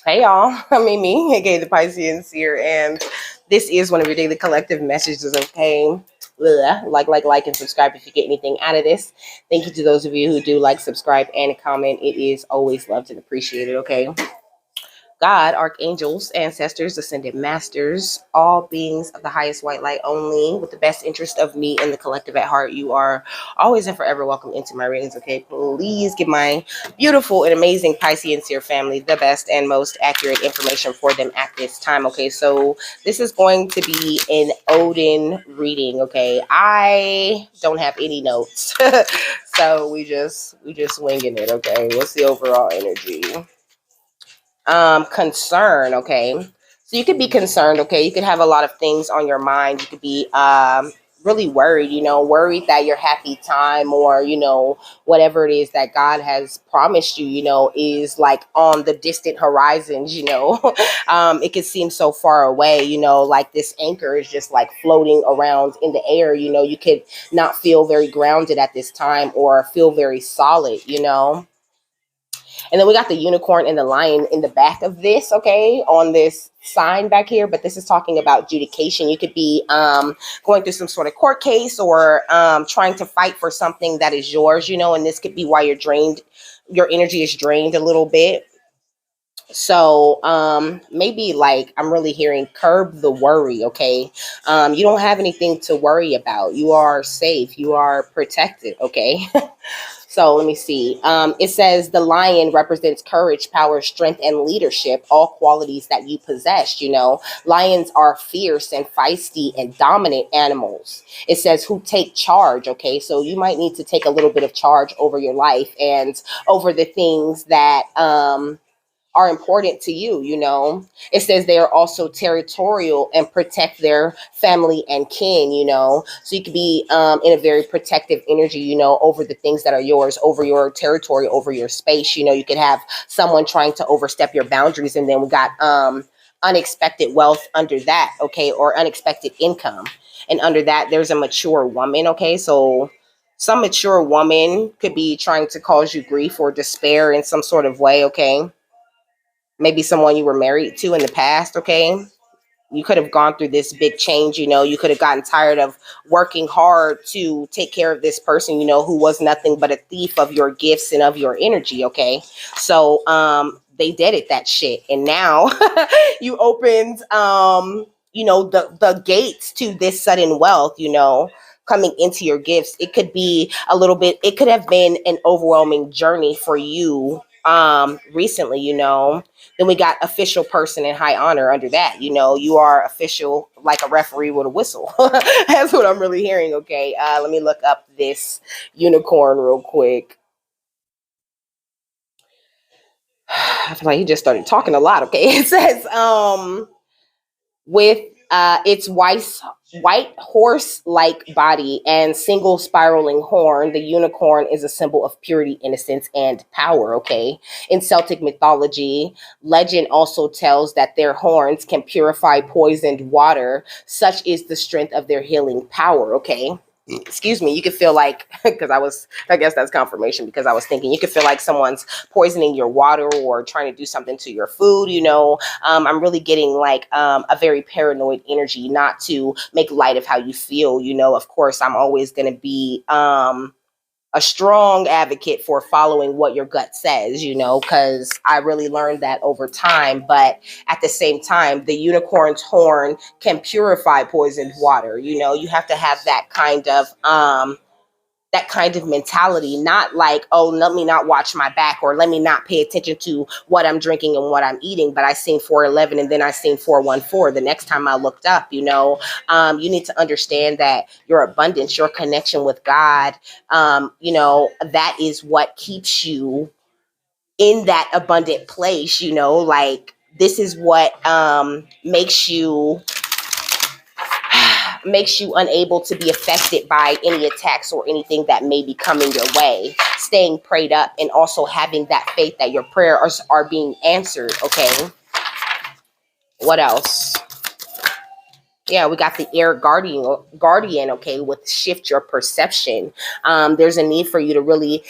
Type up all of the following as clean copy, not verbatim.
Hey y'all, I'm Mimi, aka the Piscean Seer, and this is one of your daily collective messages. Okay, like, and subscribe if you get anything out of this. Thank you to those of you who do like, subscribe, and comment. It is always loved and appreciated. Okay, God, archangels, ancestors, ascended masters, all beings of the highest white light only, with the best interest of me and the collective at heart. You are always and forever welcome into my readings. Okay, please give my beautiful and amazing Piscean Seer family the best and most accurate information for them at this time. Okay, so this is going to be an Odin reading. Okay, I don't have any notes, so we just winging it. Okay, what's the overall energy? Concern. Okay, so you could be concerned. Okay, you could have a lot of things on your mind. You could be really worried, worried that your happy time, or whatever it is that God has promised you, is like on the distant horizons. It could seem so far away, like this anchor is just like floating around in the air. You could not feel very grounded at this time, or feel very solid. And then we got the unicorn and the lion in the back of this, okay, on this sign back here. But this is talking about adjudication. You could be going through some sort of court case, or trying to fight for something that is yours, and this could be why you're drained. Your energy is drained a little bit. So maybe like I'm really hearing curb the worry. Okay, you don't have anything to worry about. You are safe. You are protected. Okay. So let me see. It says the lion represents courage, power, strength, and leadership, all qualities that you possess. Lions are fierce and feisty and dominant animals. It says who take charge. Okay, so you might need to take a little bit of charge over your life and over the things that are important to you. It says they are also territorial and protect their family and kin. So you could be in a very protective energy, over the things that are yours, over your territory, over your space. You could have someone trying to overstep your boundaries, and then we got unexpected wealth under that. Okay, or unexpected income, and under that there's a mature woman. Okay, so some mature woman could be trying to cause you grief or despair in some sort of way. Okay, maybe someone you were married to in the past. Okay, you could have gone through this big change. You could have gotten tired of working hard to take care of this person, who was nothing but a thief of your gifts and of your energy. Okay, so they did it, that shit, and now you opened the gates to this sudden wealth, coming into your gifts. It could be a little bit, it could have been an overwhelming journey for you recently. Then we got official person in high honor under that. You are official like a referee with a whistle. That's what I'm really hearing. Okay, let me look up this unicorn real quick. I feel like he just started talking a lot. Okay, it says with its white horse like body and single spiraling horn, the unicorn is a symbol of purity, innocence, and power. Okay, in Celtic mythology, legend also tells that their horns can purify poisoned water. Such is the strength of their healing power. Okay, excuse me, you could feel like, because I guess that's confirmation, because I was thinking you could feel like someone's poisoning your water or trying to do something to your food. I'm really getting like a very paranoid energy, not to make light of how you feel. Of course, I'm always going to be a strong advocate for following what your gut says, because I really learned that over time. But at the same time, the unicorn's horn can purify poisoned water. You have to have that kind of mentality, not like, oh, let me not watch my back, or let me not pay attention to what I'm drinking and what I'm eating. But I seen 411 and then I seen 414 the next time I looked up. You need to understand that your abundance, your connection with God, that is what keeps you in that abundant place. Like this is what makes you unable to be affected by any attacks or anything that may be coming your way. Staying prayed up and also having that faith that your prayers are being answered. Okay, what else? Yeah, we got the air guardian. Okay, with shift your perception. There's a need for you to really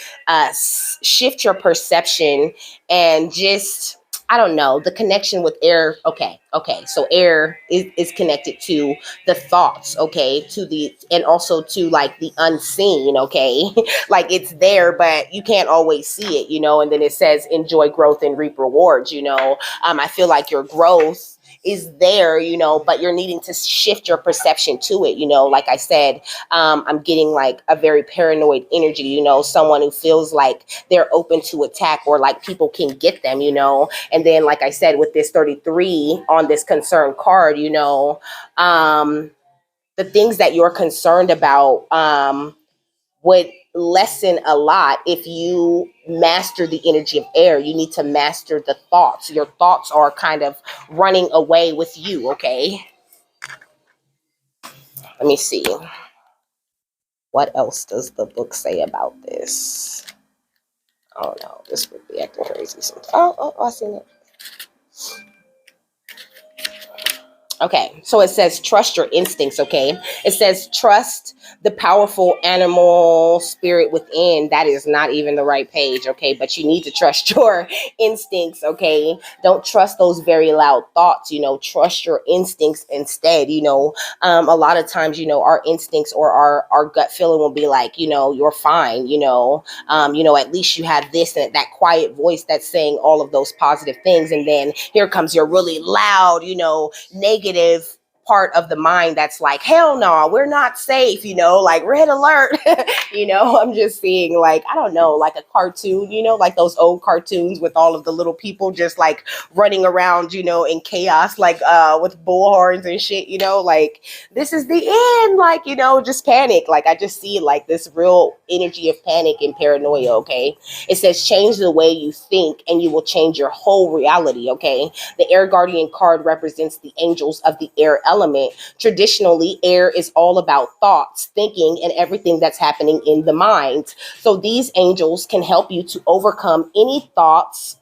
shift your perception and just, I don't know, the connection with air. Okay, so air is connected to the thoughts, okay, to the, and also to like the unseen, okay. Like it's there but you can't always see it, and then it says enjoy growth and reap rewards. I feel like your growth is there, but you're needing to shift your perception to it. Like I said, I'm getting like a very paranoid energy, someone who feels like they're open to attack, or like people can get them, and then like I said, with this 33 on this concern card, the things that you're concerned about would lessen a lot if you master the energy of air. You need to master the thoughts. Your thoughts are kind of running away with you, okay? Let me see. What else does the book say about this? Oh no, this would be acting crazy sometimes. I seen it. Okay, so it says trust your instincts, okay? It says trust the powerful animal spirit within. That is not even the right page, okay? But you need to trust your instincts, okay? Don't trust those very loud thoughts, trust your instincts instead, a lot of times, our instincts or our gut feeling will be like, you're fine, at least you have this and that quiet voice that's saying all of those positive things. And then here comes your really loud, negative part of the mind that's like, hell no, we're not safe, like red alert. I'm just seeing like, I don't know, like a cartoon, like those old cartoons with all of the little people just like running around, in chaos, like with bullhorns and shit, like this is the end, like, just panic. Like I just see like this real energy of panic and paranoia, okay? It says change the way you think and you will change your whole reality, okay? The air guardian card represents the angels of the air element. Traditionally, air is all about thoughts, thinking, and everything that's happening in the mind. So these angels can help you to overcome any thoughts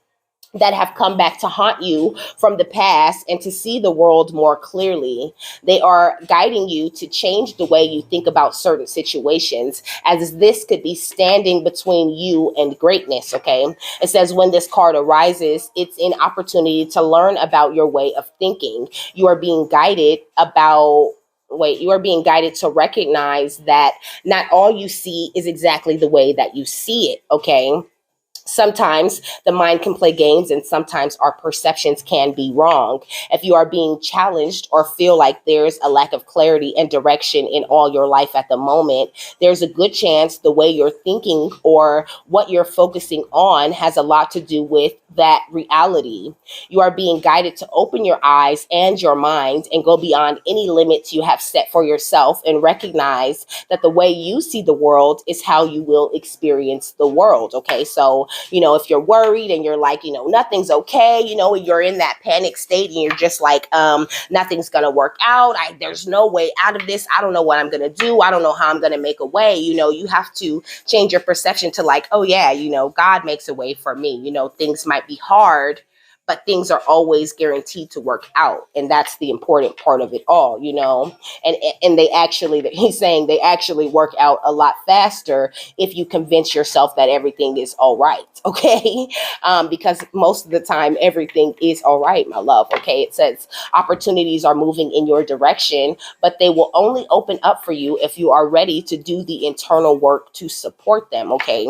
that have come back to haunt you from the past and to see the world more clearly. They are guiding you to change the way you think about certain situations, as this could be standing between you and greatness, okay? It says when this card arises, it's an opportunity to learn about your way of thinking. You are being guided you are being guided to recognize that not all you see is exactly the way that you see it, okay? Sometimes the mind can play games and sometimes our perceptions can be wrong. If you are being challenged or feel like there's a lack of clarity and direction in all your life at the moment, there's a good chance the way you're thinking or what you're focusing on has a lot to do with that reality. You are being guided to open your eyes and your mind and go beyond any limits you have set for yourself and recognize that the way you see the world is how you will experience the world. Okay, so if you're worried and you're like, nothing's okay, you're in that panic state and you're just like, nothing's gonna work out. There's no way out of this. I don't know what I'm gonna do. I don't know how I'm gonna make a way. You have to change your perception to like, oh yeah, God makes a way for me. Things might be hard, but things are always guaranteed to work out, and that's the important part of it all. And they actually, he's saying they actually work out a lot faster if you convince yourself that everything is all right, okay? Because most of the time everything is all right, my love, okay? It says opportunities are moving in your direction, but they will only open up for you if you are ready to do the internal work to support them, okay?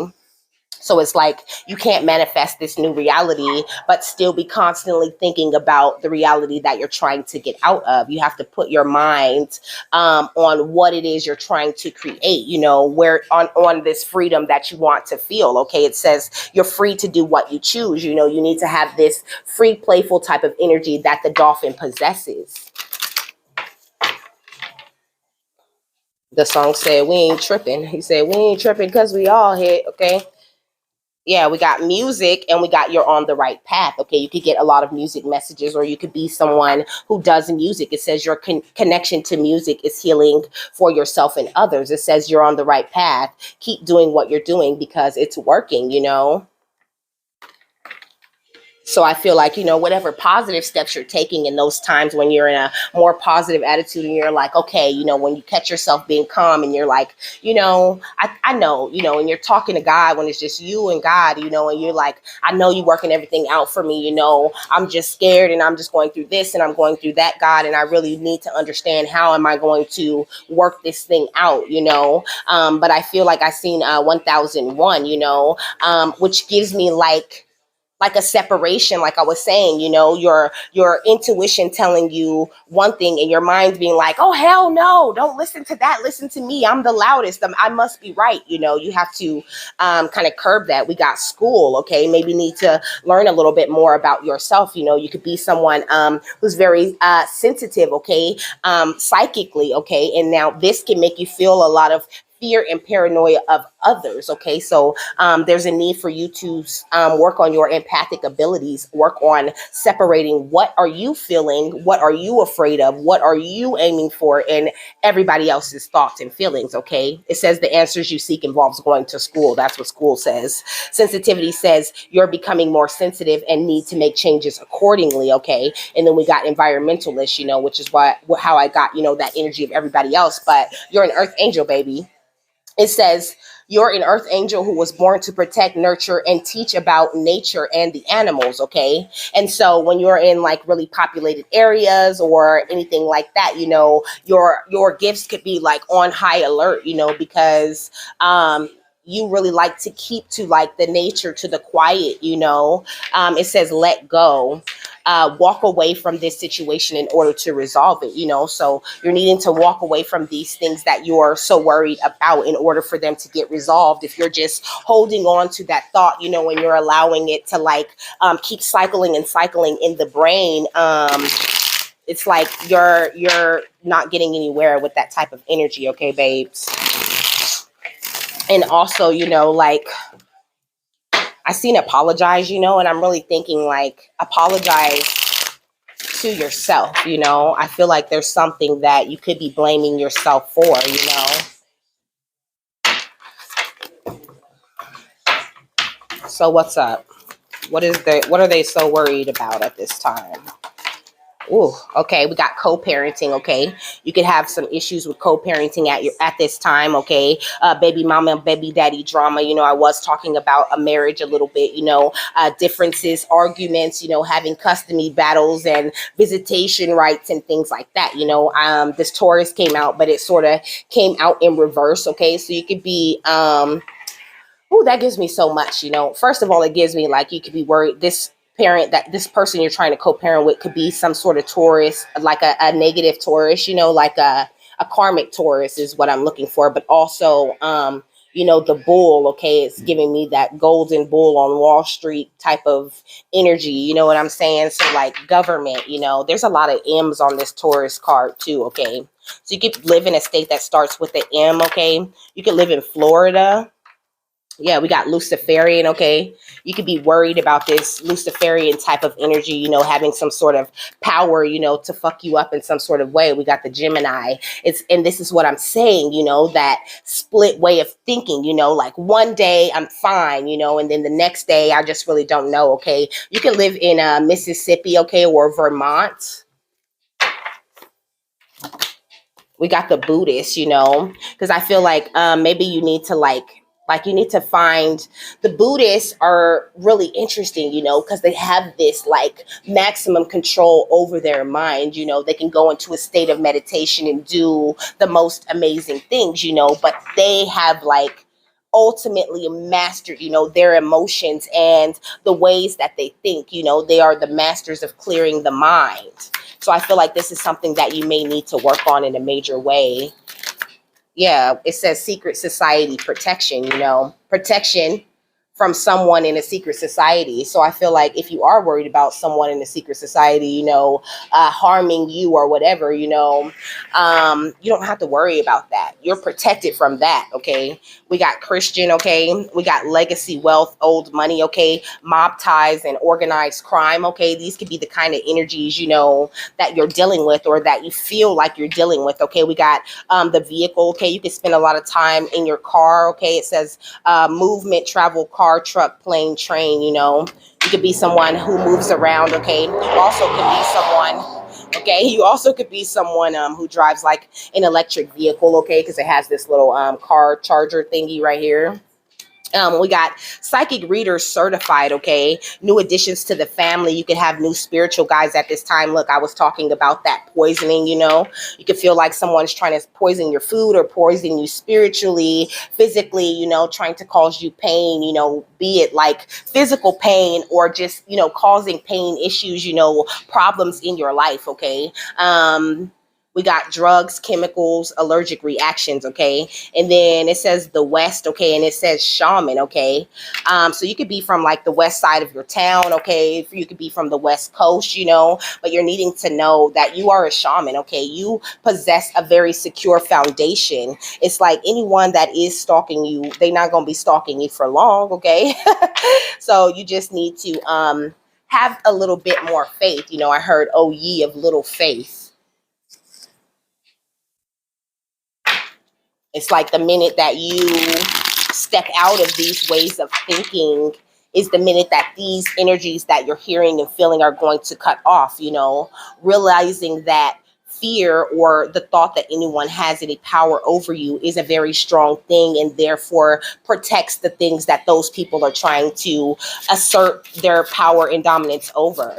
So it's like you can't manifest this new reality, but still be constantly thinking about the reality that you're trying to get out of. You have to put your mind on what it is you're trying to create, where on this freedom that you want to feel. Okay, it says you're free to do what you choose. You need to have this free, playful type of energy that the dolphin possesses. The song said, we ain't tripping. He said, we ain't tripping because we all hit, okay? Yeah, we got music and we got you're on the right path. Okay, you could get a lot of music messages, or you could be someone who does music. It says your connection to music is healing for yourself and others. It says you're on the right path. Keep doing what you're doing because it's working, So I feel like, whatever positive steps you're taking in those times when you're in a more positive attitude and you're like, okay, when you catch yourself being calm and you're like, I know, and you're talking to God when it's just you and God, and you're like, I know you working everything out for me, I'm just scared and I'm just going through this and I'm going through that, God, and I really need to understand how am I going to work this thing out, but I feel like I seen 1001, which gives me like a separation, like I was saying, your intuition telling you one thing and your mind being like, oh hell no, don't listen to that, listen to me, I'm the loudest, I must be right. You have to kind of curb that. We got school, okay, maybe need to learn a little bit more about yourself. You could be someone who's very sensitive, okay, psychically, okay, and now this can make you feel a lot of fear and paranoia of others. Okay, so there's a need for you to work on your empathic abilities, work on separating what are you feeling, what are you afraid of, what are you aiming for in everybody else's thoughts and feelings. Okay, it says the answers you seek involves going to school. That's what school says. Sensitivity says you're becoming more sensitive and need to make changes accordingly. Okay, and then we got environmentalists, which is how I got that energy of everybody else. But you're an earth angel, baby. It says you're an earth angel who was born to protect, nurture, and teach about nature and the animals. Okay. And so when you're in like really populated areas or anything like that, your gifts could be like on high alert, because you really like to keep to like the nature, to the quiet, it says let go, walk away from this situation in order to resolve it, so you're needing to walk away from these things that you're so worried about in order for them to get resolved. If you're just holding on to that thought, and you're allowing it to like keep cycling and cycling in the brain, it's like you're not getting anywhere with that type of energy. Okay, babes. And also, like I seen apologize, and I'm really thinking like apologize to yourself. I feel like there's something that you could be blaming yourself for. So what's up? What are they so worried about at this time? Ooh, okay, we got co-parenting. Okay, you could have some issues with co-parenting at this time. Okay, baby mama and baby daddy drama. I was talking about a marriage a little bit. Differences, arguments. Having custody battles and visitation rights and things like that. This Taurus came out, but it sort of came out in reverse. Okay, so you could be oh, that gives me so much. First of all, it gives me like you could be worried this person you're trying to co-parent with could be some sort of Taurus, like a negative Taurus, like a karmic Taurus is what I'm looking for. But also, the bull, okay, it's giving me that golden bull on Wall Street type of energy. You know what I'm saying? So like government, there's a lot of M's on this Taurus card too. Okay. So you could live in a state that starts with the M. Okay. You could live in Florida. Yeah, we got Luciferian, okay? You could be worried about this Luciferian type of energy, having some sort of power, to fuck you up in some sort of way. We got the Gemini. And this is what I'm saying, that split way of thinking, like one day I'm fine, and then the next day I just really don't know, okay? You can live in Mississippi, okay, or Vermont. We got the Buddhist, because I feel like maybe you need to like you need to find the Buddhists are really interesting, because they have this like maximum control over their mind. They can go into a state of meditation and do the most amazing things, but they have like ultimately mastered, their emotions and the ways that they think. They are the masters of clearing the mind. So I feel like this is something that you may need to work on in a major way. Yeah, it says secret society protection, protection from someone in a secret society. So I feel like if you are worried about someone in a secret society, harming you or whatever, you don't have to worry about that. You're protected from that. Okay. We got Christian. Okay. We got legacy wealth, old money. Okay. Mob ties and organized crime. Okay. These could be the kind of energies, that you're dealing with or that you feel like you're dealing with. Okay. We got the vehicle. Okay. You can spend a lot of time in your car. Okay. It says movement, travel, car, truck, plane, train. You You could be someone who moves around, okay? You also could be someone, okay? You also could be someone who drives like an electric vehicle, okay? Because it has this little car charger thingy right here. We got psychic readers certified, okay? New additions to the family. You could have new spiritual guides at this time. Look, I was talking about that poisoning, you know? You could feel like someone's trying to poison your food or poison you spiritually, physically, you know, trying to cause you pain, you know, be it like physical pain or just, you know, causing pain issues, you know, problems in your life, okay? We got drugs, chemicals, allergic reactions, okay? And then it says the West, okay? And it says shaman, okay? So you could be from like the west side of your town, okay? You could be from the West Coast, you know? But you're needing to know that you are a shaman, okay? You possess a very secure foundation. It's like anyone that is stalking you, they're not going to be stalking you for long, okay? So you just need to have a little bit more faith. You know, I heard, oh, ye of little faith. It's like the minute that you step out of these ways of thinking is the minute that these energies that you're hearing and feeling are going to cut off, you know, realizing that fear or the thought that anyone has any power over you is a very strong thing and therefore protects the things that those people are trying to assert their power and dominance over.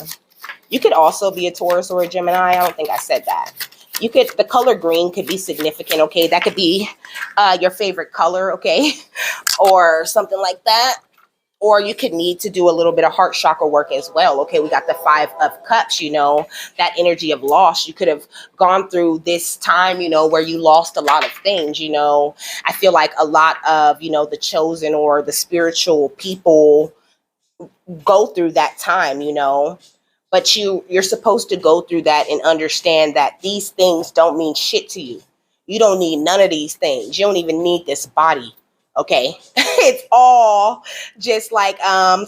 You could also be a Taurus or a Gemini. I don't think I said that. You could, the color green could be significant, okay? That could be your favorite color, okay? Or something like that. Or you could need to do a little bit of heart chakra work as well, okay? We got the 5 of Cups, you know, that energy of loss. You could have gone through this time, you know, where you lost a lot of things, you know. I feel like a lot of, you know, the chosen or the spiritual people go through that time, you know. But you're supposed to go through that and understand that these things don't mean shit to you. You don't need none of these things. You don't even need this body. Okay. It's all just like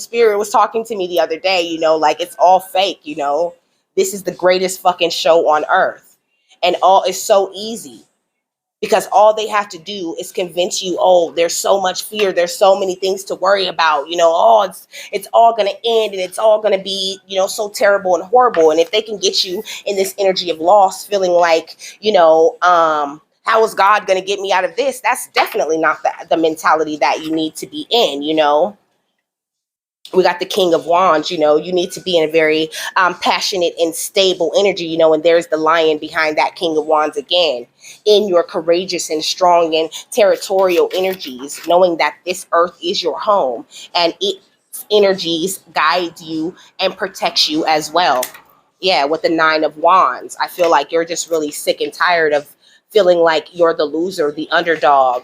Spirit was talking to me the other day, you know, like it's all fake, you know. This is the greatest fucking show on earth. And all is so easy because all they have to do is convince you, oh, there's so much fear, there's so many things to worry about, you know, oh, it's all going to end and it's all going to be, you know, so terrible and horrible. And if they can get you in this energy of loss, feeling like, you know, how is God going to get me out of this? That's definitely not the mentality that you need to be in, you know. We got the King of Wands, you know, you need to be in a very passionate and stable energy, you know, and there's the lion behind that King of Wands again, in your courageous and strong and territorial energies, knowing that this earth is your home and its energies guide you and protects you as well. Yeah, with the 9 of Wands, I feel like you're just really sick and tired of feeling like you're the loser, the underdog.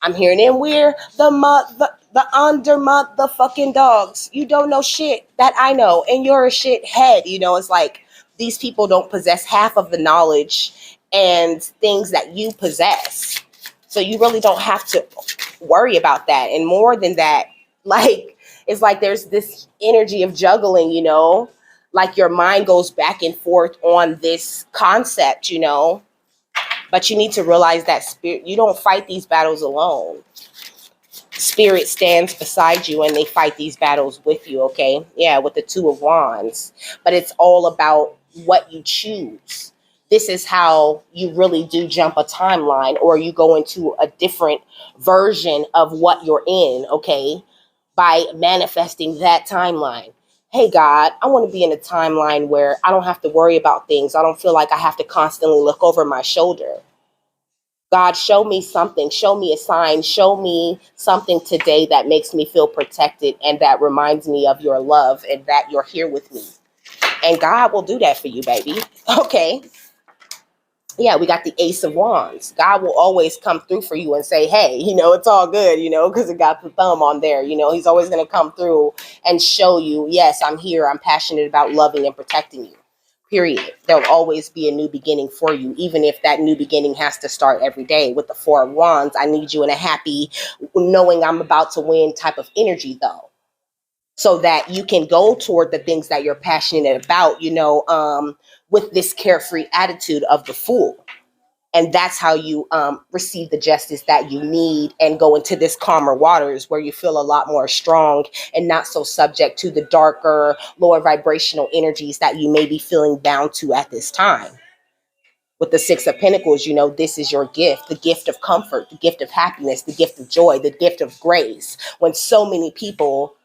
I'm hearing it. We're the under motherfucking dogs. You don't know shit that I know, and you're a shit head. You know, it's like these people don't possess half of the knowledge and things that you possess. So you really don't have to worry about that. And more than that, like it's like there's this energy of juggling, you know, like your mind goes back and forth on this concept, you know. But you need to realize that spirit, you don't fight these battles alone. Spirit stands beside you and they fight these battles with you, okay? Yeah, with the 2 of Wands. But it's all about what you choose. This is how you really do jump a timeline, or you go into a different version of what you're in, okay? By manifesting that timeline. Hey, God, I want to be in a timeline where I don't have to worry about things. I don't feel like I have to constantly look over my shoulder. God, show me something, show me a sign, show me something today that makes me feel protected and that reminds me of your love and that you're here with me. And God will do that for you, baby. Okay. Yeah, we got the Ace of Wands. God will always come through for you and say, hey, you know, it's all good, you know, because it got the thumb on there. You know, he's always going to come through and show you, yes, I'm here. I'm passionate about loving and protecting you. Period. There'll always be a new beginning for you, even if that new beginning has to start every day. With the 4 of Wands, I need you in a happy, knowing I'm about to win type of energy, though, so that you can go toward the things that you're passionate about, you know, with this carefree attitude of the Fool. And that's how you receive the justice that you need and go into this calmer waters where you feel a lot more strong and not so subject to the darker, lower vibrational energies that you may be feeling bound to at this time. With the Six of Pentacles, you know, this is your gift, the gift of comfort, the gift of happiness, the gift of joy, the gift of grace, when so many people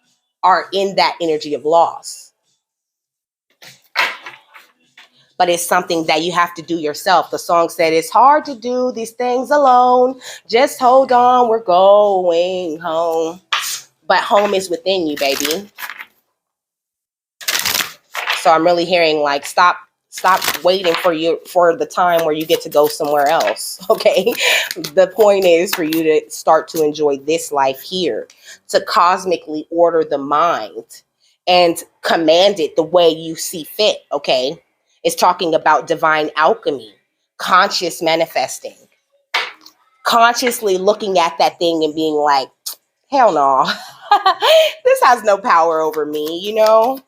are in that energy of loss. But it's something that you have to do yourself. The song said it's hard to do these things alone. Just hold on, we're going home. But home is within you, baby. So I'm really hearing like stop waiting for the time where you get to go somewhere else. Okay. The point is for you to start to enjoy this life here, to cosmically order the mind and command it the way you see fit. Okay. It's talking about divine alchemy, conscious manifesting, consciously looking at that thing and being like, hell no, this has no power over me, you know?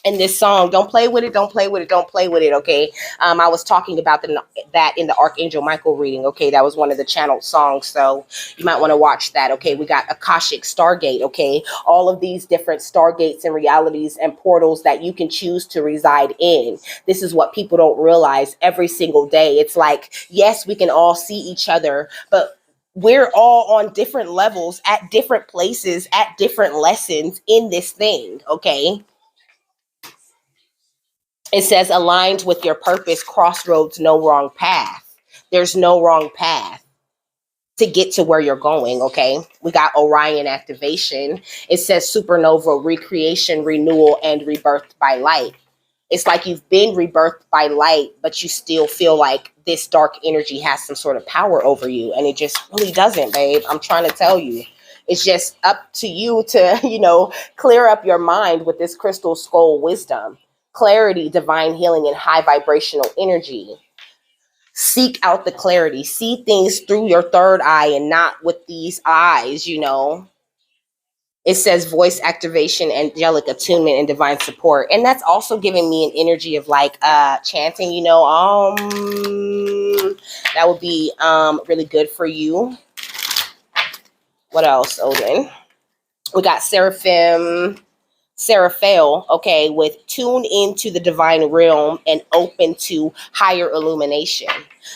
In this song, don't play with it, don't play with it, don't play with it. Okay. I was talking about that in the Archangel Michael reading. Okay. That was one of the channeled songs. So you might want to watch that. Okay. We got Akashic Stargate. Okay. All of these different stargates and realities and portals that you can choose to reside in. This is what people don't realize every single day. It's like, yes, we can all see each other, but we're all on different levels at different places at different lessons in this thing. Okay. It says aligned with your purpose, crossroads, no wrong path. There's no wrong path to get to where you're going. Okay. We got Orion activation. It says supernova, recreation, renewal, and rebirth by light. It's like you've been rebirthed by light, but you still feel like this dark energy has some sort of power over you. And it just really doesn't, babe. I'm trying to tell you. It's just up to you to, clear up your mind with this crystal skull wisdom, clarity, divine healing, and high vibrational energy. Seek out the clarity. See things through your third eye and not with these eyes. It says voice activation, angelic attunement, and divine support. And that's also giving me an energy of like chanting, that would be really good for you. What else, Odin? We got Seraphael, okay, with tune into the divine realm and open to higher illumination.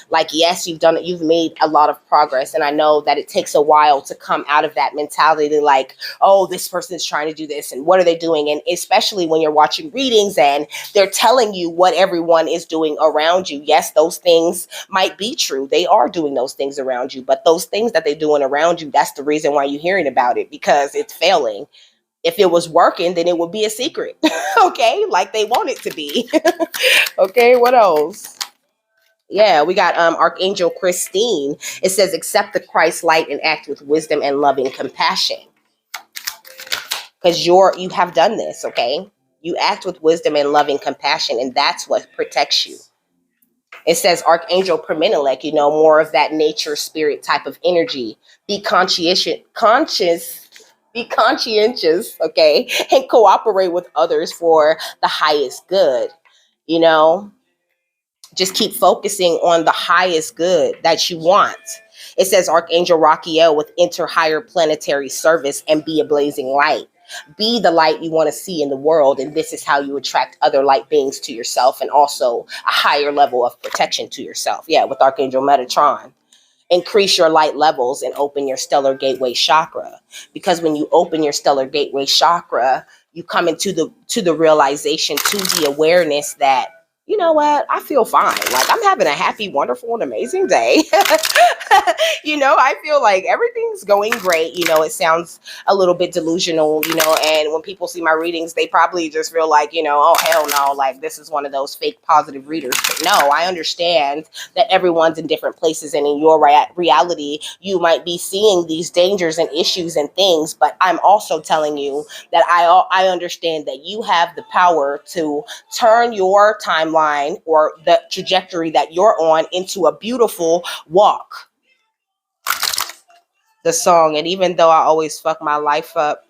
Like, yes, you've made a lot of progress. And I know that it takes a while to come out of that mentality to like, oh, this person's trying to do this and what are they doing? And especially when you're watching readings and they're telling you what everyone is doing around you. Yes, those things might be true. They are doing those things around you, but those things that they're doing around you, that's the reason why you're hearing about it, because it's failing. If it was working, then it would be a secret. Okay, like they want it to be. Okay, what else? Yeah, we got Archangel Christine. It says accept the Christ light and act with wisdom and loving compassion. Because you have done this, okay? You act with wisdom and loving compassion, and that's what protects you. It says Archangel Perminelek, more of that nature spirit type of energy. Be be conscientious, okay, and cooperate with others for the highest good. Just keep focusing on the highest good that you want. It says Archangel Raphael with enter higher planetary service and be a blazing light. Be the light you want to see in the world, and this is how you attract other light beings to yourself and also a higher level of protection to yourself. Yeah, with Archangel Metatron. Increase your light levels and open your stellar gateway chakra, because when you open your stellar gateway chakra, you come into the realization, to the awareness that, you know what, I feel fine. Like I'm having a happy, wonderful, and amazing day. I feel like everything's going great. It sounds a little bit delusional, and when people see my readings, they probably just feel like, oh, hell no, like this is one of those fake positive readers. But no, I understand that everyone's in different places, and in your reality, you might be seeing these dangers and issues and things, but I'm also telling you that I understand that you have the power to turn your timeline or the trajectory that you're on into a beautiful walk. The song, and even though I always fuck my life up,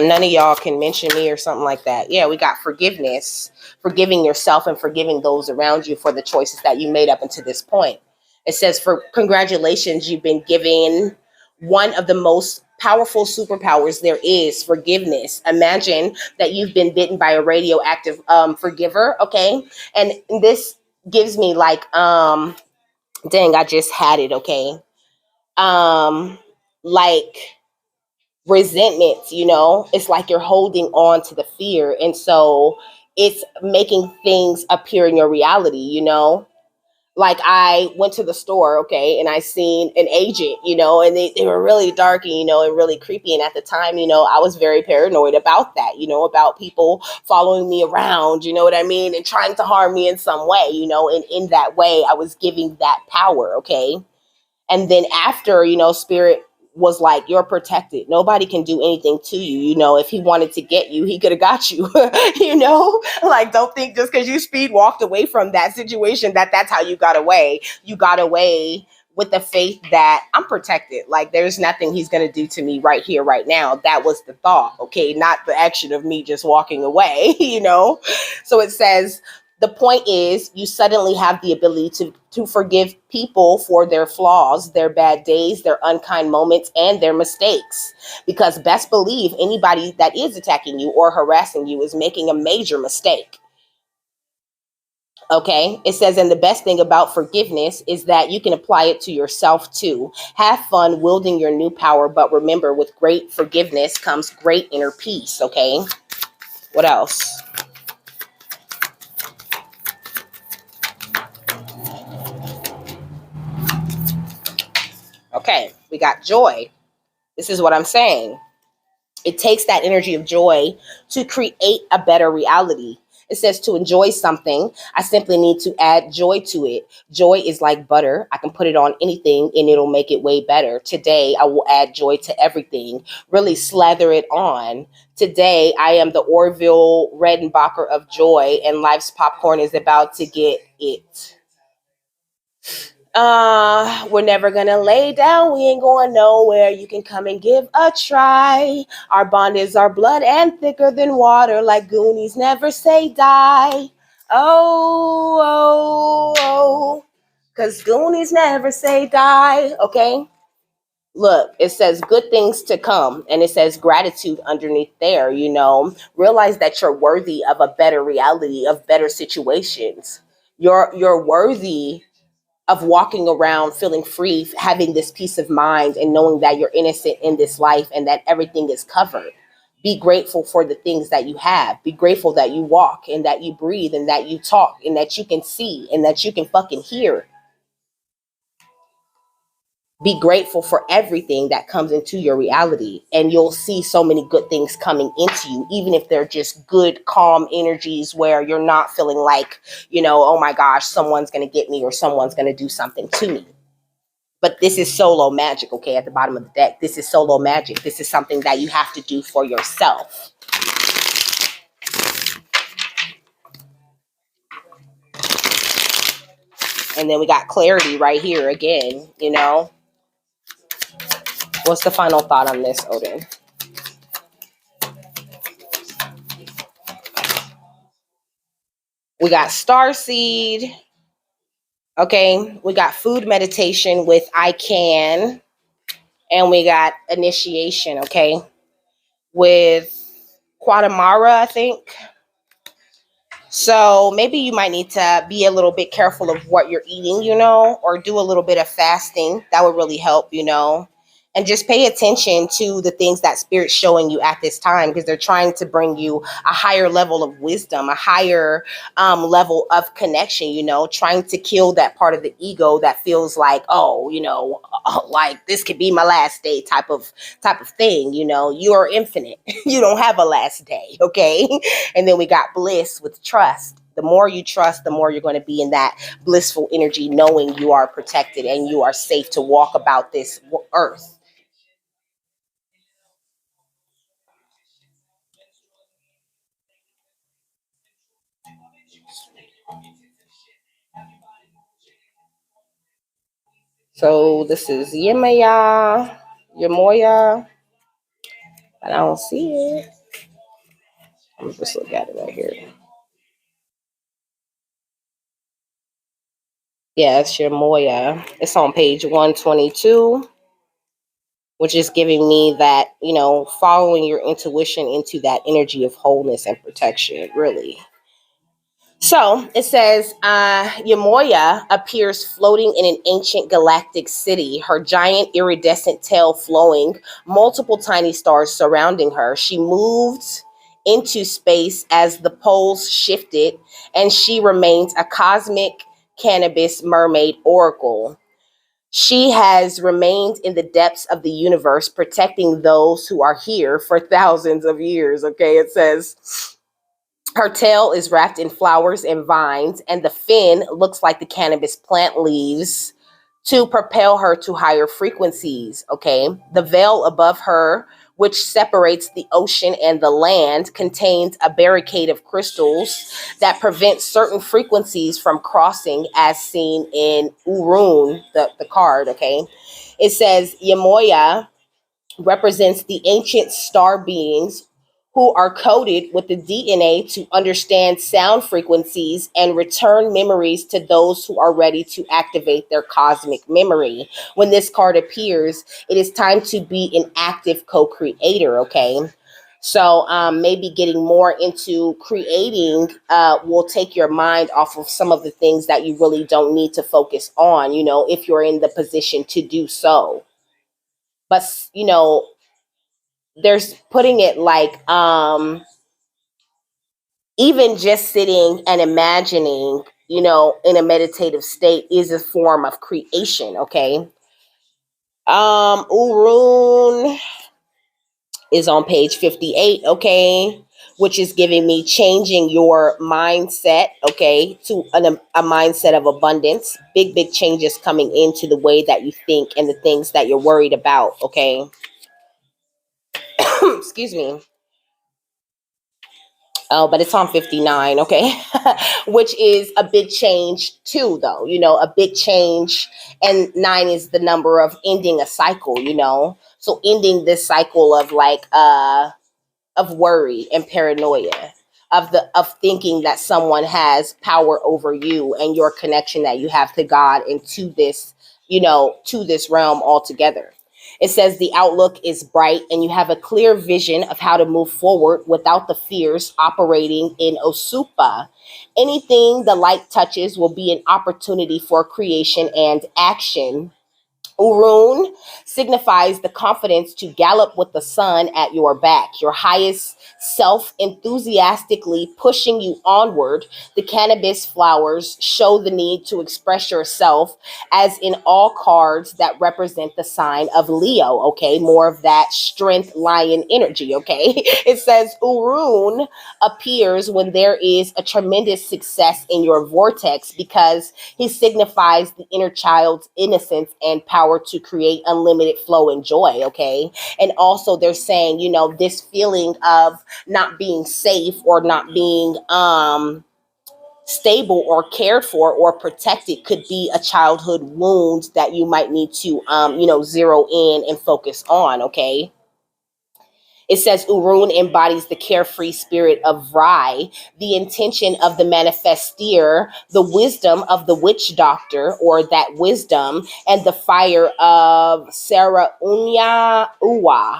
None of y'all can mention me or something like that. Yeah, we got forgiveness, forgiving yourself and forgiving those around you for the choices that you made up until this point. It says, for congratulations, you've been given one of the most powerful superpowers there is, forgiveness. Imagine that you've been bitten by a radioactive forgiver, okay? And this gives me like, dang, I just had it, okay? Like, resentment, it's like you're holding on to the fear, and so it's making things appear in your reality. Like, I went to the store, okay, and I seen an agent, and they were really dark, and and really creepy, and at the time, I was very paranoid about that, about people following me around, you know what I mean, and trying to harm me in some way, and in that way I was giving that power, okay. And then after, spirit was like, you're protected. Nobody can do anything to you. If he wanted to get you, he could have got you. Like, don't think just because you speed walked away from that situation that's how you got away. You got away with the faith that I'm protected. Like, there's nothing he's going to do to me right here, right now. That was the thought, okay? Not the action of me just walking away, So it says, the point is, you suddenly have the ability to forgive people for their flaws, their bad days, their unkind moments, and their mistakes. Because best believe anybody that is attacking you or harassing you is making a major mistake. Okay, it says, and the best thing about forgiveness is that you can apply it to yourself too. Have fun wielding your new power, but remember, with great forgiveness comes great inner peace. Okay, what else? Okay, we got joy. This is what I'm saying. It takes that energy of joy to create a better reality. It says, to enjoy something, I simply need to add joy to it. Joy is like butter. I can put it on anything and it'll make it way better. Today, I will add joy to everything. Really slather it on. Today, I am the Orville Redenbacher of joy, and life's popcorn is about to get it. We're never gonna lay down, we ain't going nowhere, you can come and give a try. Our bond is our blood and thicker than water, like Goonies never say die. Oh, cause Goonies never say die. Okay, look, it says good things to come, and it says gratitude underneath there. Realize that you're worthy of a better reality, of better situations. You're worthy of walking around feeling free, having this peace of mind, and knowing that you're innocent in this life and that everything is covered. Be grateful for the things that you have. Be grateful that you walk and that you breathe and that you talk and that you can see and that you can fucking hear. Be grateful for everything that comes into your reality, and you'll see so many good things coming into you, even if they're just good, calm energies where you're not feeling like, oh my gosh, someone's going to get me or someone's going to do something to me. But this is solo magic, okay, at the bottom of the deck. This is solo magic. This is something that you have to do for yourself. And then we got clarity right here again. What's the final thought on this, Odin? We got star seed. Okay, we got food meditation with I can. And we got initiation, okay, with Quatamara, I think. So maybe you might need to be a little bit careful of what you're eating, or do a little bit of fasting. That would really help. And just pay attention to the things that Spirit's showing you at this time, because they're trying to bring you a higher level of wisdom, a higher level of connection, trying to kill that part of the ego that feels like, like this could be my last day type of thing. You are infinite. You don't have a last day, okay? And then we got bliss with trust. The more you trust, the more you're going to be in that blissful energy, knowing you are protected and you are safe to walk about this earth. So this is Yemaya, Yemoya. but I don't see it. Let me just look at it right here. Yeah, it's your Moya. It's on page 122, which is giving me that, following your intuition into that energy of wholeness and protection, really. So it says, Yamoya appears floating in an ancient galactic city, her giant iridescent tail flowing, multiple tiny stars surrounding her. She moved into space as the poles shifted, and she remains a cosmic cannabis mermaid oracle. She has remained in the depths of the universe, protecting those who are here for thousands of years. Okay, it says her tail is wrapped in flowers and vines, and the fin looks like the cannabis plant leaves to propel her to higher frequencies. Okay, the veil above her, which separates the ocean and the land, contains a barricade of crystals that prevent certain frequencies from crossing, as seen in Urun, the card. Okay, it says Yamoya represents the ancient star beings who are coded with the DNA to understand sound frequencies and return memories to those who are ready to activate their cosmic memory. When this card appears, it is time to be an active co-creator, okay? So maybe getting more into creating will take your mind off of some of the things that you really don't need to focus on, if you're in the position to do so. But, there's putting it like even just sitting and imagining, in a meditative state is a form of creation. Okay. Urun is on page 58. Okay, which is giving me changing your mindset, okay, to a mindset of abundance. Big changes coming into the way that you think and the things that you're worried about. Okay. Excuse me. Oh, but it's on 59, okay? Which is a big change too, though, a big change. And 9 is the number of ending a cycle. So ending this cycle of like of worry and paranoia, of thinking that someone has power over you and your connection that you have to God and to this realm altogether. It says the outlook is bright and you have a clear vision of how to move forward without the fears operating in Osupa. Anything the light touches will be an opportunity for creation and action. Urun signifies the confidence to gallop with the sun at your back, your highest self enthusiastically pushing you onward. The cannabis flowers show the need to express yourself, as in all cards that represent the sign of Leo. Okay, more of that strength lion energy. Okay, it says Urun appears when there is a tremendous success in your vortex because he signifies the inner child's innocence and power to create unlimited flow and joy. Okay. And also, they're saying, this feeling of not being safe or not being stable or cared for or protected could be a childhood wound that you might need to, zero in and focus on. Okay. It says Urun embodies the carefree spirit of Rai, the intention of the manifestir, the wisdom of the witch doctor, or that wisdom, and the fire of Sarah Unya Uwa.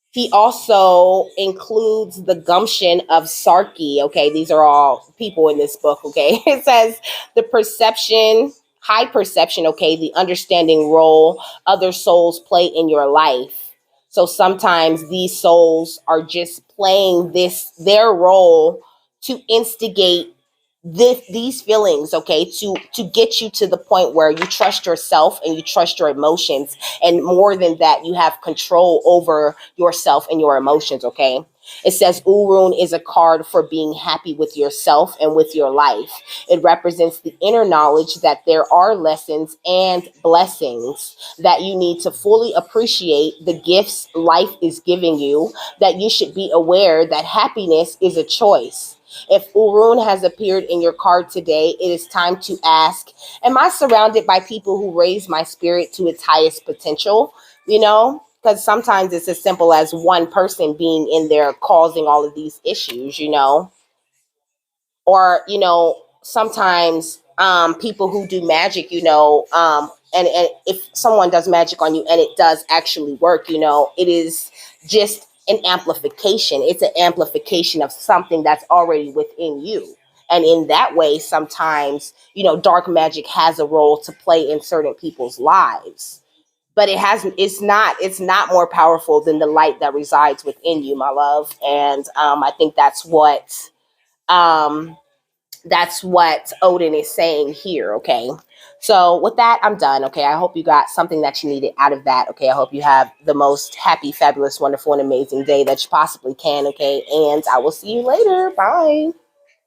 He also includes the gumption of Sarki. Okay, these are all people in this book. Okay, it says the perception, high perception. Okay, the understanding role other souls play in your life. So sometimes these souls are just playing their role to instigate these feelings, okay, to get you to the point where you trust yourself and you trust your emotions, and more than that, you have control over yourself and your emotions. Okay, it says Urun is a card for being happy with yourself and with your life. It represents the inner knowledge that there are lessons and blessings that you need to fully appreciate, the gifts life is giving you, that you should be aware that happiness is a choice. If Urun has appeared in your card today, it is time to ask, am I surrounded by people who raise my spirit to its highest potential? You know, because sometimes it's as simple as one person being in there causing all of these issues, or sometimes people who do magic, and if someone does magic on you and it does actually work, it is just an amplification. It's an amplification of something that's already within you. And in that way, sometimes, dark magic has a role to play in certain people's lives. But it's not more powerful than the light that resides within you, my love. And I think um, that's what Odin is saying here, okay? So with that, I'm done, okay? I hope you got something that you needed out of that, okay? I hope you have the most happy, fabulous, wonderful, and amazing day that you possibly can, okay? And I will see you later. Bye.